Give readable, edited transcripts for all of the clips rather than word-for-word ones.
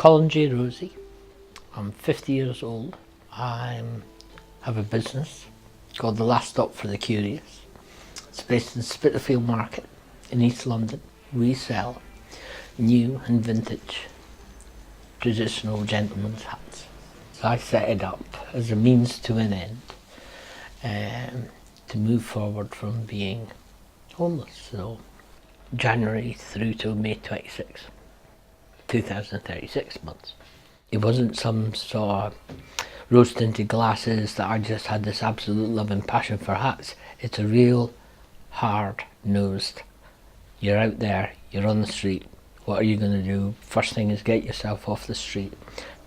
Colin Rosie. I'm 50 years old. I have a business called The Last Stop for the Curious. It's based in Spitalfield Market in East London. We sell new and vintage traditional gentlemen's hats. So I set it up as a means to an end to move forward from being homeless. So January through to May 26, 2036 months. It wasn't some sort of rose-tinted glasses that I just had this absolute love and passion for hats. It's a real hard-nosed, you're out there, you're on the street, what are you going to do? First thing is get yourself off the street.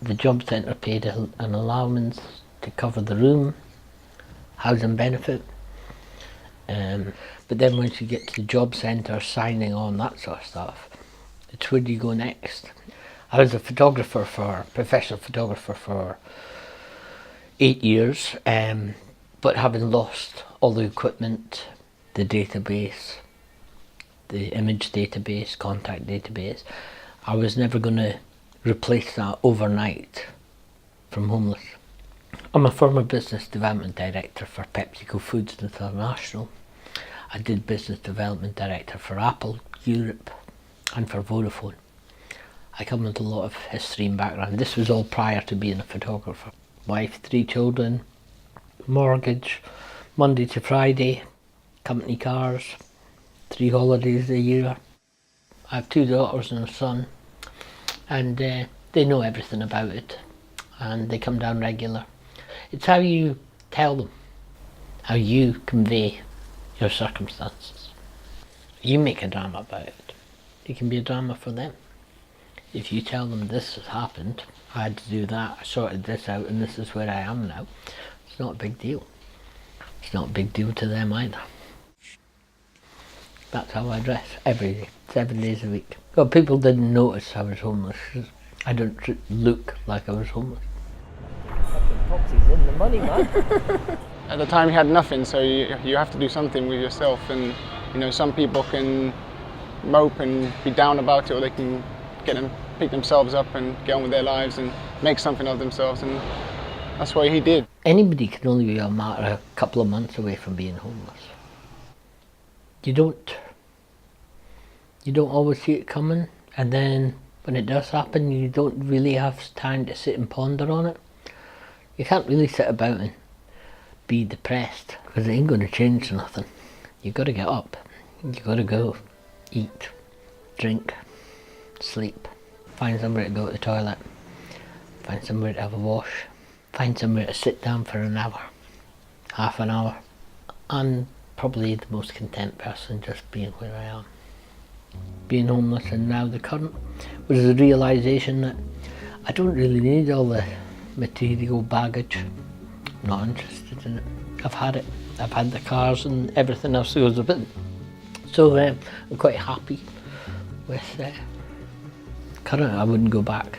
The job centre paid an allowance to cover the room, housing benefit, but then once you get to the job centre, signing on, that sort of stuff, it's where do you go next? I was a professional photographer for 8 years, but having lost all the equipment, the database, the image database, contact database, I was never going to replace that overnight from homeless. I'm a former business development director for PepsiCo Foods International. I did business development director for Apple Europe and for Vodafone. I come with a lot of history and background. This was all prior to being a photographer. Wife, 3 children, mortgage, Monday to Friday, company cars, 3 holidays a year. I have 2 daughters and a son, and they know everything about it, and they come down regular. It's how you tell them, how you convey your circumstances. You make a drama about it. It can be a drama for them. If you tell them this has happened, I had to do that, I sorted this out, and this is where I am now, it's not a big deal. It's not a big deal to them either. That's how I dress every day, 7 days a week. Well, people didn't notice I was homeless. I don't look like I was homeless. Fucking Popsy's in the money, man. At the time you had nothing, so you have to do something with yourself, and you know, some people can mope and be down about it, or they can pick themselves up and get on with their lives and make something of themselves, and that's what he did. Anybody can only be a couple of months away from being homeless. You don't always see it coming, and then when it does happen, you don't really have time to sit and ponder on it. You can't really sit about and be depressed, because it ain't going to change nothing. You've got to get up, you've got to go, eat, drink, sleep, find somewhere to go to the toilet, find somewhere to have a wash, find somewhere to sit down for an hour, half an hour. I'm probably the most content person just being where I am. Being homeless, and now the current, was the realisation that I don't really need all the material baggage. I'm not interested in it. I've had it. I've had the cars and everything else that goes with it. So I'm quite happy with current. I wouldn't go back.